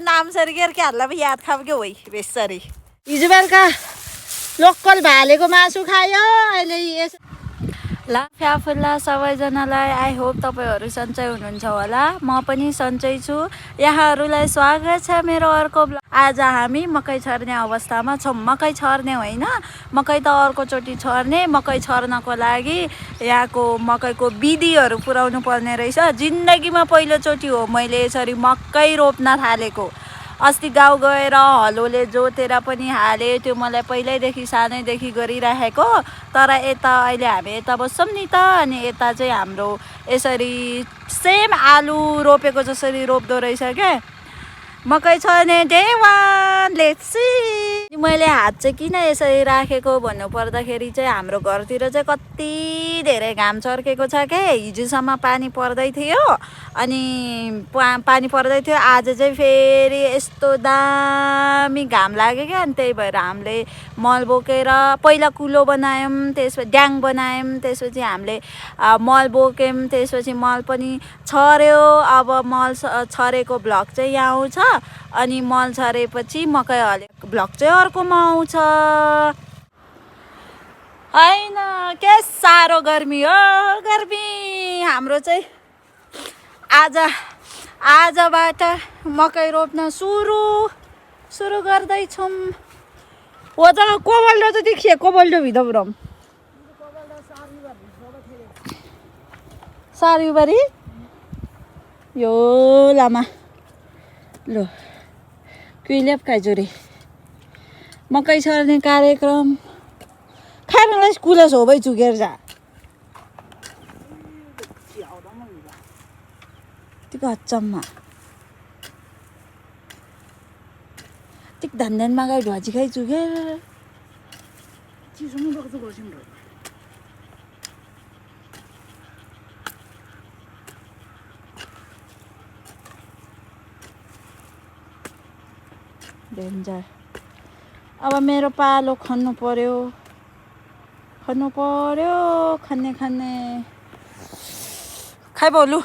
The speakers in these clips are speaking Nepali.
नाम सरी के हल्ला भी याद खाऊ के वही बेसरी हिजो बेलुका लोकल भालेको मासु खायो अहिले यस ला फ्याफुल्ला सबैजनालाई आई होप तपाईहरु सन्चै हुनुहुन्छ होला म पनि सन्चै छु यहाँहरुलाई स्वागत छ मेरो अर्को आज हामी मकै छर्ने अवस्थामा छौं मकै छर्ने होइन मकै त अर्को चोटी छर्ने मकै छर्नको लागि यहाँको मकैको बिदिहरु पुराउनु पर्ने रहेछ जिन्दगीमा पहिलो चोटी हो मैले यसरी मकै रोप्न थालेको अस्ति गाउँ गएर हलोले जोतेर पनि हाले त्यो मलाई पहिल्यैदेखि सानैदेखि गरिराखेको तर यता अहिले हामी यता बस्छौं नि त अनि यता चाहिँ हाम्रो यसरी सेम आलु रोपेको जसरी रोप्दो रहेछ के मकै छर्ने डे 1 लेट्स सी मैले हात चाहिँ किन यसरी राखेको भन्नु पर्दाखेरि चाहिँ हाम्रो घरतिर चाहिँ कति धेरै घाम चर्केको छ के हिजोसम्म पानी पर्दै थियो अनि पानी पर्दै थियो आज चाहिँ फेरि यस्तो दामी घाम लाग्यो के अनि त्यही भएर हामीले मल बोकेर पहिला कुलो बनायौं त्यसपछि ड्याङ बनायौं त्यसपछि हामीले मल बोक्यौं त्यसपछि मल पनि छर्यो अब मल छरेको ब्लक चाहिँ यहाँ आउँछ अनि मल छरेपछि मकै हलेको ब्लक चाहिँ अर्कोमा आउँछ हैन के साह्रो गर्मी हो गर्मी हाम्रो चाहिँ आजबाट मकै रोप्न सुरु गर्दैछौं हो त कोबल्डो त देखिए कोबल्डो भित्रम सारीबारी यो लामा लो क्विलेप काइजोरी मकै छर्ने कार्यक्रम खानालाई स्कुल हो भाइ चुकेर जा तिको हच्चम्मा तिक धन्देन मागाई ढुवाजी खाइ चुकेर चिसो मुख त गर्छिन र डेन्जर अब मेरो पालो खन्नु पर्यो खन्ने खाइ बोलु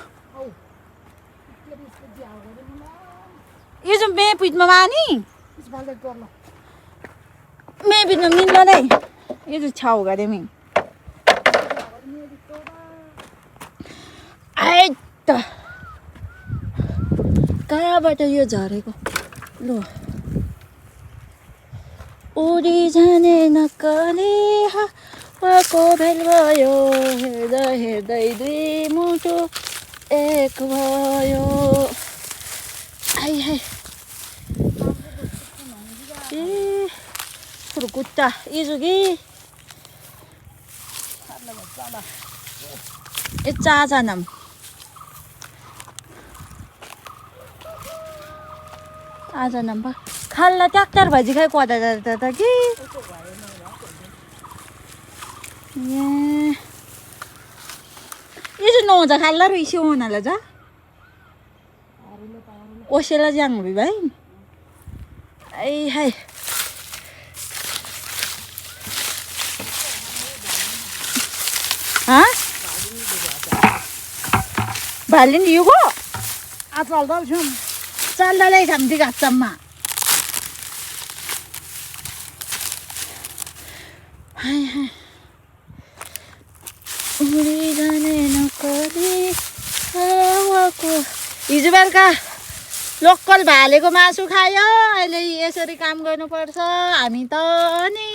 यो जो मे पिटमा मानी मे पिटमा मिल्दैन है यो जो छाउ गरे मी आइ त कहाँबाट यो झरेको लु उडी जाने नक्कली हावाको भेल भयो हेर्दै दुई मुटु एक भयो आई हाय ए कुट्टा इजुगी ए चाजानम आजानम बा खाल्ला ट्र्याक्टर भाजी खाइ कोदा जाता त कि ये जो नौजा खाल्ला र इसे होनाला जा ओसेला जाङ भी भाइ आई हाय हाँ भालिन युगो आजकल त छम चाल्दालाई खाम्ती गाच्छम्मा हाय हाय उडी जाने नक्कली हावाको हिजो बेलुका लोकल भालेको मासु खायो अहिले यसरी काम गर्नुपर्छ हामी त नि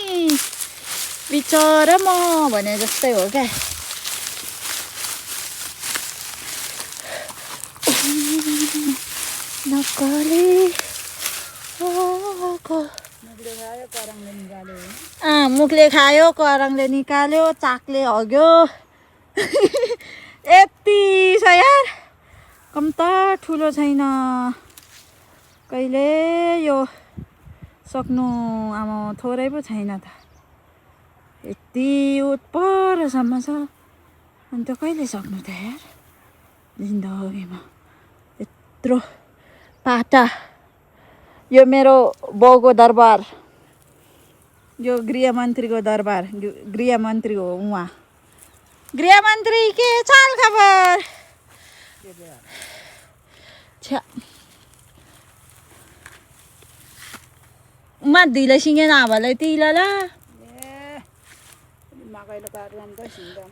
बिचरा म भने जस्तै हो क्या नक्कली हावाको मुखले खायो करङले निकाल्यो चाकले हग्यो यति छ यार कम त ठुलो छैन कहिले यो सक्नु आमा थोरै पो छैन त यति परसम्म छ अनि त कहिले सक्नु त यार जिन्दगीमा यत्रो पाटा यो मेरो बाउको दरबार यो गृहमन्त्रीको दरबार गृहमन्त्री हो उहाँ गृहमन्त्री के चाल खबर छ्या मा दिला सिंगे नाभालाई तिलाला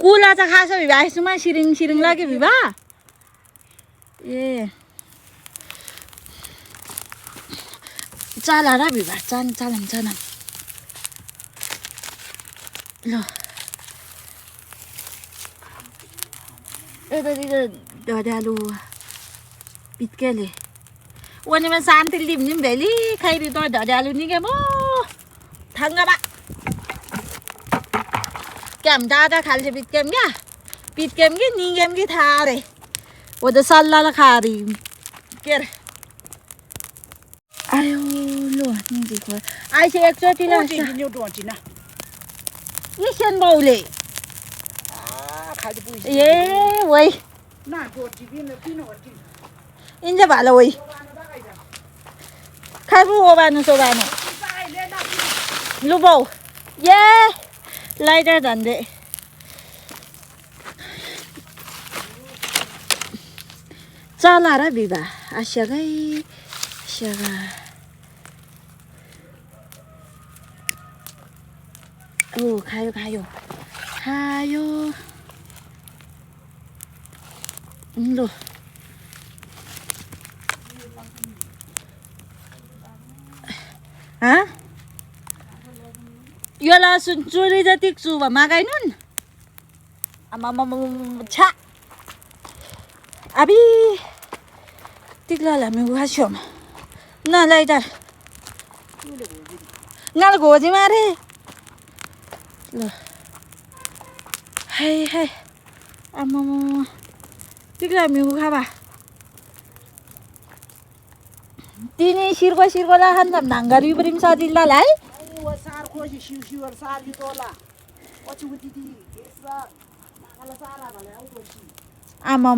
कुला चाहिँ खास भिभा यसमा सिरिङ सिरिङ लाग्यो भिभा ए चाला र भिभा चालन ल यतातिर ढड्यालु पित्केले वनेमा शान्ति लिम्जिम भेली खैरी त ढड्यालु निके मो थाङ्गाबा क्या दादा खाल्छ पित्केम क्या पित्केम कि निगेम कि थाहा रे हो त सल्लाह खा रे के अरे आयो लो निको आइसे एकचोटि ल इसन बाउले ए वै इन्ज भालो वै खाबु ओबानो सोबानो लु बाउ ये लाइटर धन्दै चला र बिबा आस्यागै स्यागा ओ खायो ल हाँ यो लसुन चुरी जति चुबा मागाइनुन् आमा छा अबी तिक्ला हामी उहास्यम न लाइटर नल घोजी मारे ल हाय आमा तिक्ला हामी उखाबा तिनी सिर्को ला खान्छ नाङ्गारी परिम सजिल्लालाई आमा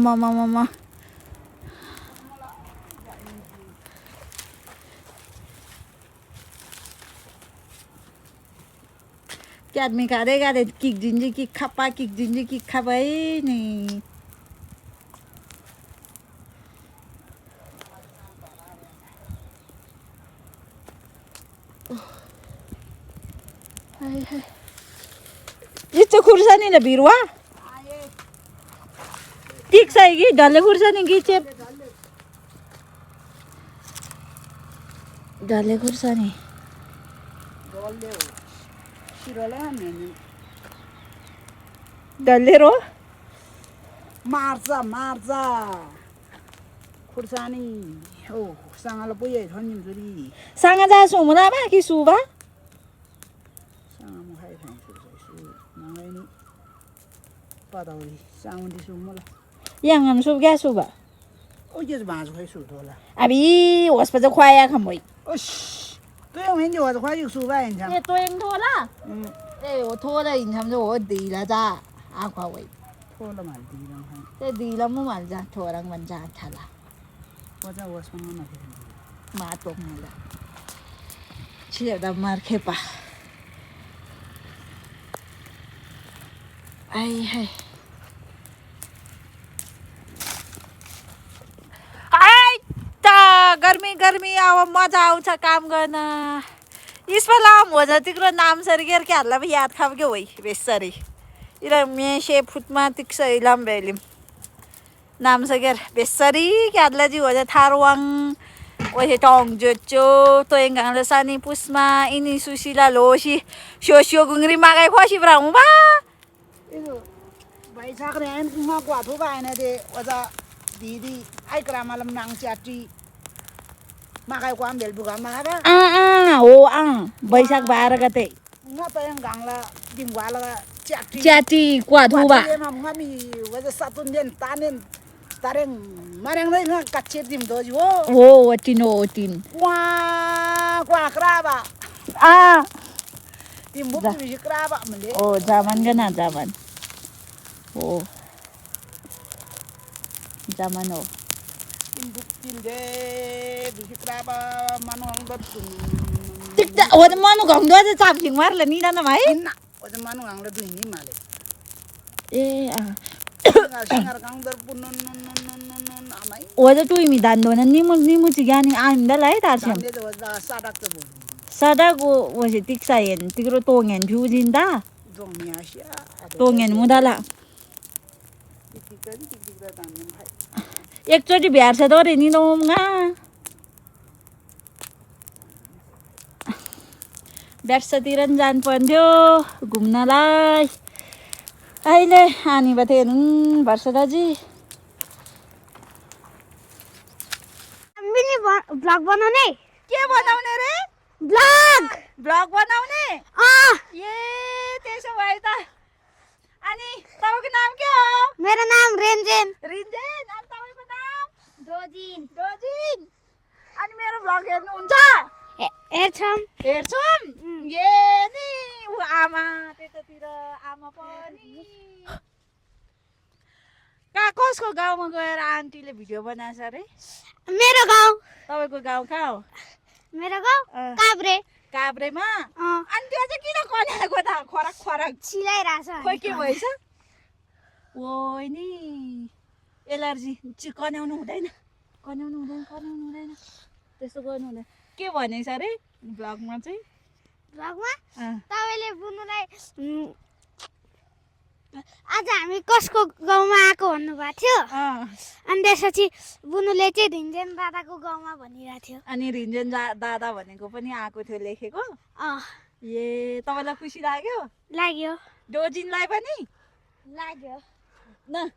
आदमी गाधे किक दिन्छ कि खापा है नि यस्तो खुर्सानी ल बिरुवा टिक्छ कि डल्ले खुर्सानी कि चेप डल्ले खुर्सानी डल्ले रो मार्छ खुर्सानी हो सँगले पुगे थनिम जुरी सँग जा सुमुना बा कि सुबा सँग खाइ खान्छु नगाइनी पताउरी साउन्डी सुमुला yang sup ga suba ओ जे भाज खाइ सु होला abi hospital khoya khamoi ओस त्यो होइन जो त खाइ सु बा हैन ए toeng thola A o thola in tham jo o di la ja a kwa wai थोला माल दिरम है te di la mu mal ja thorang man ja thala वजा वसमा नखे ma tok ma la chia da mar khepa ai hai गर्मी अब मजा आउँछ काम गर्न इसमा लाम हो जा तिम्रो नाम सरी गेर के हल्ला भी याद खाब के होई बेसरी इरा मेशे फुटमा तिक्स इलाम बेलिम नाम सगेर बेसरी के हल्ला जी हो जा थारवाङ ओहे टङ जोचो तोयङ गांले सानी पुस्मा इनी सुशीला लोसी सोसियो गुंगरी मागाई खोसी ब्राउ बा इनो भाइ सागरे एन मा क्वाथो बाएन दे वजा दीदी आई क्रामालम नाङ च्याटी मागाई क्वाम बेल बुगा मागा हो बैशाख 12 गते न तयङ गांला दिमवाला च्याटी च्याटी क्वाथो बा मा ममी वजा सातुन देन तानेन तारेङ मारेङ नै न कच्चे दिम दोजी हो ओटिनो ओटिन क्वा क्राबा दिम बुक बिजी क्राबा मले ओ जामान गना जामान हो जामान हो दिम बुक तिल दे बिजी क्राबा मानो अंगत tikta o manu gong do cha chap sing mar la ni na mai ना वजा मानो अंगला दुई नि माले ए सिंगार गांग दर Poonen non Amai o da tu mi dan do na ni mu chi gani a inda lai tar sem they वजा साडक त बोल 사다고 뭐지 틱사엔 틱으로 동엔 뷰진다 종냐시야 동엔 무달라 टिकटिक टिकटिक तान्ने भाइ एकचोटि भेट्छ त अरे नि नौमा भेट्छतिर नि जानु पर्यो घुम्नलाई अहिले आनी भए थियो वर्ष दाजी ब्लग बनाउने के बनाउने रे ब्लग बनाउने ए त्यसो भए त अनि तपाईको नाम के हो मेरो नाम रेन्जेन रिन्जेन अनि तपाईको नाम दोजिन रोजिन अनि मेरो ब्लग हेर्नुहुन्छ हेर्छौँ हेर्छौँ ए नि उ आमा त्यतातिर आमा पनि कहाँ कसको गाउँमा गएर आन्टीले भिडियो बनाएछ अरे मेरो गाउँ तपाईँको गाउँ कहाँ हो मेरो गाउँ काभ्रे काभ्रेमा अनि त्यो चाहिँ किन कन्याएको त खरक खरक सिलाइरहेछ खोइ के भएछ ओ नि एलर्जी कन्याउनु हुँदैन त्यस्तो गर्नु हुँदैन के भनेछ अरे ब्लगमा चाहिँ ब्लगमा तपाईँले बुनुलाई आज हामी कसको गाउँमा आएको भन्नुभएको थियो अनि त्यसपछि बुनुले चाहिँ रिन्जेन दादाको गाउँमा भनिरहेको थियो अनि रिन्जेन दादा भनेको पनि आएको थियो लेखेको ए तपाईँलाई खुसी लाग्यो डोजिनलाई पनि लाग्यो न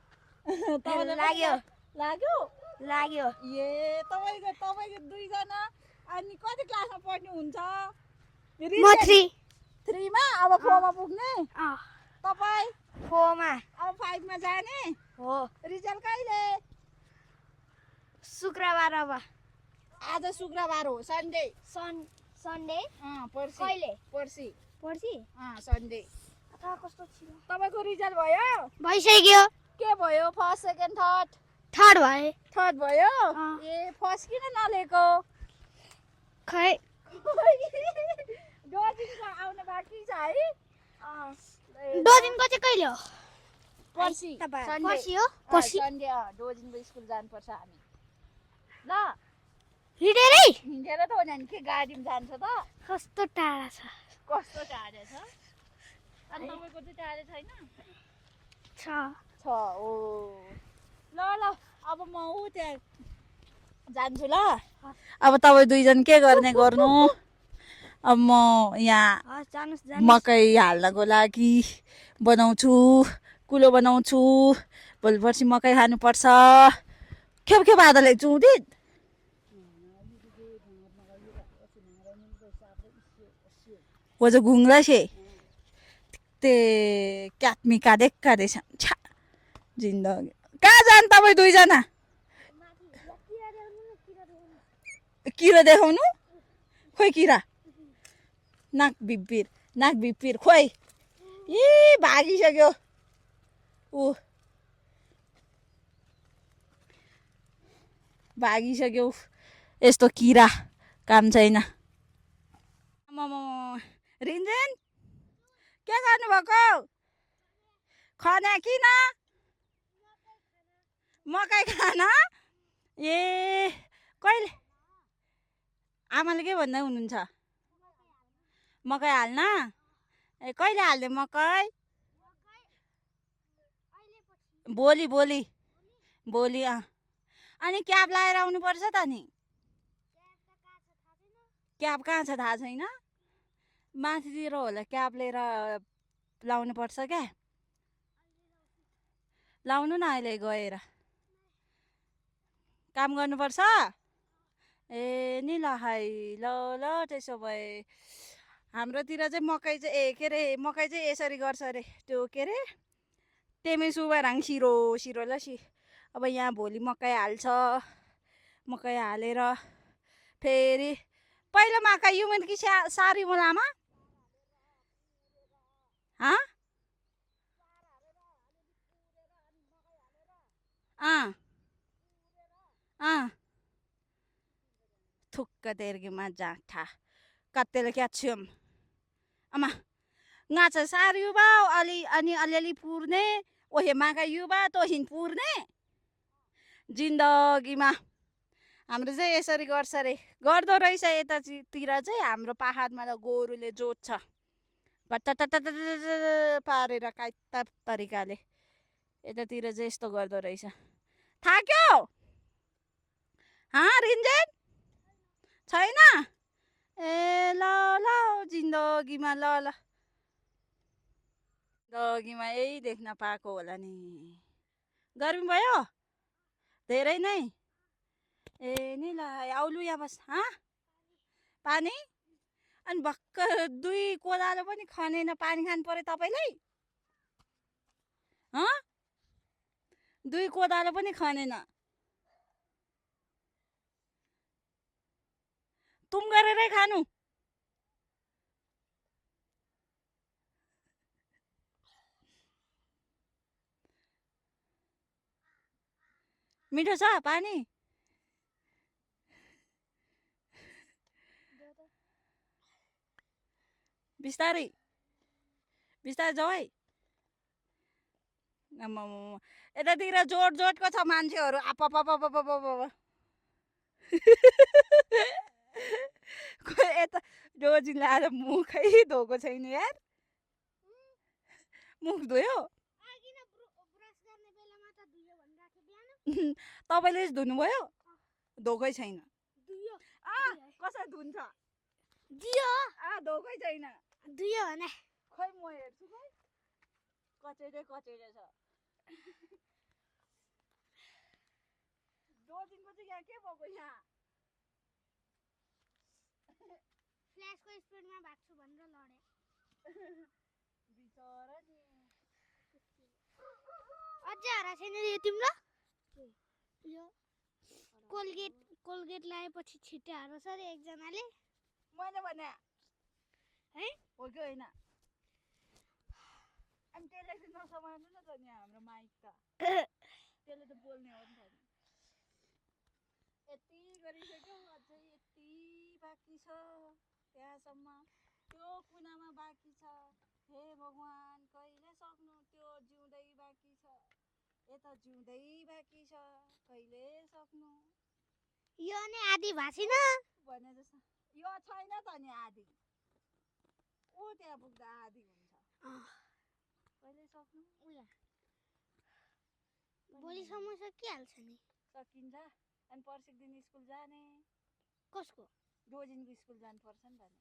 तपाईँलाई लाग्यो ए तपाईँको दुईजना अनि कति क्लासमा पढ्नुहुन्छ म 3 मा अब 4 मा पुग्ने तपाईँ 4 मा अब 5 मा जाने हो रिजल्ट कहिले शुक्रबार अब आज शुक्रबार हो सन्डे सन्डे पर्सि कहिले पर्सि सन्डे कस्तो थियो तपाईको रिजल्ट भयो भइसक्यो के भयो फर्स्ट सेकेन्ड थर्ड भए थर्ड भयो ए फर्स्ट किन नलेको खै डोजिनको आउनु बाँकी छ है दोदिनको चाहिँ कहिले हो पर्सि पर्सि हो पर्सि सन्डे डोजिनको स्कुल जानुपर्छ हामी ल हिँडेरै हिँडेर त हो नि के गाडीमा जान्छ त कस्तो टाढा छ कस्तो टाढा छ अनि तपाईँको चाहिँ टाढा छैन छ ओ ल अब म ऊ त्यहाँ जान्छु ल अब तपाईँ दुईजना के गर्ने गर्नु अब म यहाँ मकै हाल्नको लागि बनाउँछु कुलो बनाउँछु भोलि पर्सि मकै खानुपर्छ खेप आधा चुदित वो जो घुंगला से ते क्याटमी काटेका रहेछन् छा जिन्दगी कहाँ जानु तपाईँ दुईजना किरा देखाउनु खोइ किरा नाक बिपिर खोइ ए भागिसक्यो ऊ भागिसक्यो यस्तो किरा काम छैन रिन्जेन के गर्नुभएको खना किन मकै खाना ए कहिले आमाले के भन्दै हुनुहुन्छ मकै हाल्न ए कहिले हाल्ने मकै भोलि अनि क्याब लाएर आउनुपर्छ त नि क्याब कहाँ छ थाहा छैन माथितिर होला क्याब लिएर लाउनु पर्छ क्या लाउनु न अहिले गएर काम गर्नुपर्छ ए नि ल हाई ल त्यसो भए हाम्रोतिर चाहिँ मकै चाहिँ के अरे मकै चाहिँ यसरी गर्छ अरे त्यो के अरे तेमे सुबाराङ सिरो ल अब यहाँ भोलि मकै हाल्छ मकै हालेर फेरि पहिलो मकै युमेन कि सारी मुलामा थुक्क तेर्गेमा जाठा कत्तेले क्याच्छुम आमा ngaca sari ba ani ali पुर्ने ओहे माका युवा तो हिन पुर्ने जिन्दगीमा हाम्रो चाहिँ यसरी गर्छ अरे, गर्दो रहेछ यतातिर चाहिँ। हाम्रो पाहाडमा त गोरुले जोत्छ भट्ट पारेर काइता तरिकाले, यतातिर चाहिँ यस्तो गर्दो रहेछ। थाक्यो रिन्जेन छैन? ए ल ल जिन्दगीमा ल ल जिन्दगीमा यही देख्न पाएको होला नि। गर्मी भयो धेरै नै? ए नि ल आउलु यहाँ बस। पानी? अनि भर्खर 2 कोदालो पनि खनेन, पानी खानु पर्यो तपाईँलाई? 2 कोदालो पनि खनेन। तुम गरेरै खानु। मिठो छ पानी? बिस्तारै बिस्तारै जाऊ है। यतातिर जोडको छ मान्छेहरू। यता रोजीले आज मुखै धोएको छैन यार। मुख धोयो? तपाईँले धुनुभयो? धोकै छैन। कसरी धुन्छ? धोकै छैन। दुयो भने खै म हेर्छु खै, कचेरे छ। रोजीको चाहिँ यहाँ के भएको? यहाँ फ्ल्यासको स्पिडमा भाग्छु भनेर लडे बिचरा नि। अझै हरा छैन यो तिम्रो? यो कोलगेट लगाएपछि छिट्टै हराउँछ अरे एकजनाले। मैले भने है हो कि होइन? अनि त्यसले चाहिँ नसमार्नु न त नि हाम्रो माइक त। त्यसले त बोल्ने हो नि त। यति गरिसक्यो, अझै यति बाँकी छ। त्यहाँसम्म त्यो कुनामा बाँकी छ। हे भगवान् कहिले सक्नु? त्यो जिउँदै बाँकी छ, यता जिउँदै बाँकी छ, कहिले सक्नु? यो नै आधी भाषिन भने जस्तो यो छैन त नि आधी। ओ त्यहाँ पुग्दा आधी हुन्छ। कहिले सक्नु? भोलिसम्म सकिहाल्छ नि। सकिन्छ। अनि पर्सिको दिन स्कुल जाने। कसको? रोजिनको स्कुल जानुपर्छ नि त नि।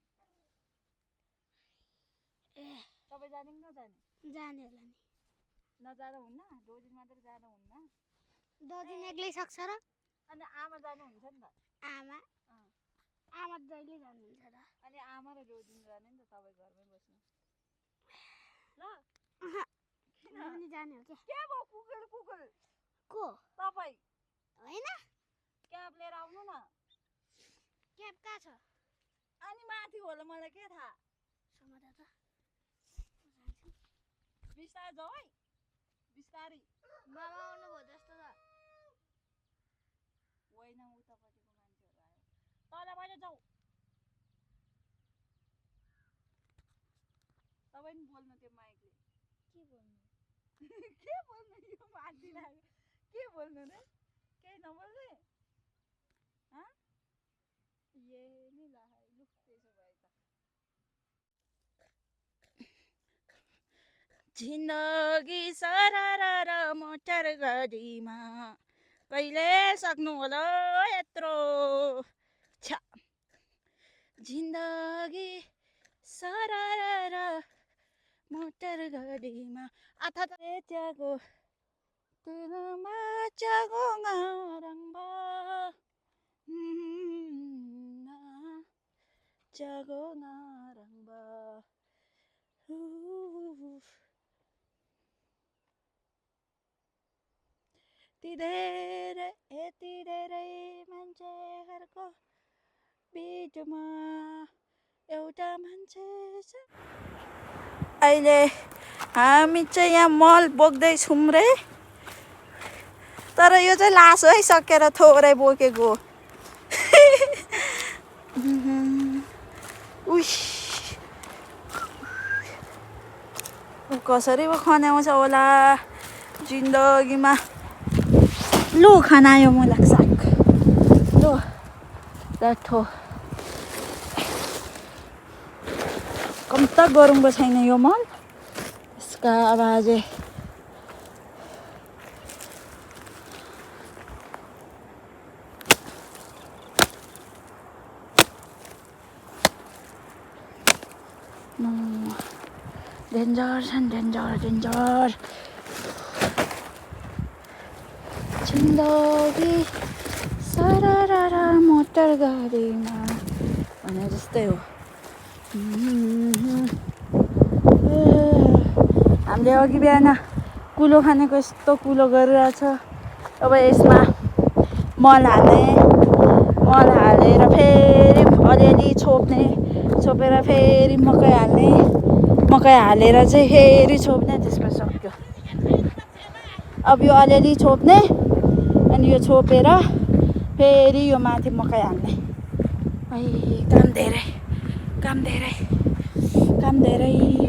तपाईँ जाने कि नजाने? जाने होला नि। नजाँदा हुन्न? रोजिन मात्र जाँदा हुन्न? दजिन एक्लै सक्छ र? अनि आमा जानुहुन्छ नि त। आमा जहिले जानुहुन्छ र? अनि आमा र रोजिन जाने नि त, तपाईँ घरमै बस्नु ल। किन जाने हो? के भयो? कुकुर को? तपाईँ होइन, क्याब लिएर आउनु न। क्याब कहाँ छ? अनि माथि होला, मलाई के थाहा। समाधा त बिस्तारै जाऊ है, बिस्तारै। बाबा आउनुभयो जस्तो त होइन, उतापट्टिको मान्छेहरू आयो। तलबाट जाऊ। तपाईँ नि बोल्नु त्यो माइकले। के बोल्नु? के बोल्नु? यो माथि लाग्यो। के बोल्नु रे? केही नबोल्ने? ए नि ल त्यसो भए त। जिन्दगी सरर मोटर गाडीमा कहिले सक्नु होला यत्रो। जिन्दगी सरर मोटर गाडीमा त्यागो तिलमा चागो गारङ्बा चागो गारङ्बा। यति धेरै मान्छेहरूको बिचमा एउटा मान्छे छ। अहिले हामी चाहिँ यहाँ मल बोक्दैछौँ रे। तर यो चाहिँ लासो है, सकेर थोरै बोकेको। कसरी पो खन्याउँछ होला जिन्दगीमा। लु खनायो मुलाक साग। लु गाठो कम्ता गरमको छैन यो मल यसका अब अझै डेन्जर छन् डेन्जर जिन्दगी सरररा मोटर गाडीमा भने जस्तै हो हामीले अघि बिहान कुलो खानेको यस्तो कुलो गरिरहेछ अब यसमा मल हालेर फेरि अलिअलि छोपेर फेरि मकै हालेर चाहिँ फेरि छोप्ने त्यसमा सक्यो अब यो अलिअलि छोप्ने अनि यो छोपेर फेरि यो माथि मकै हाल्ने काम धेरै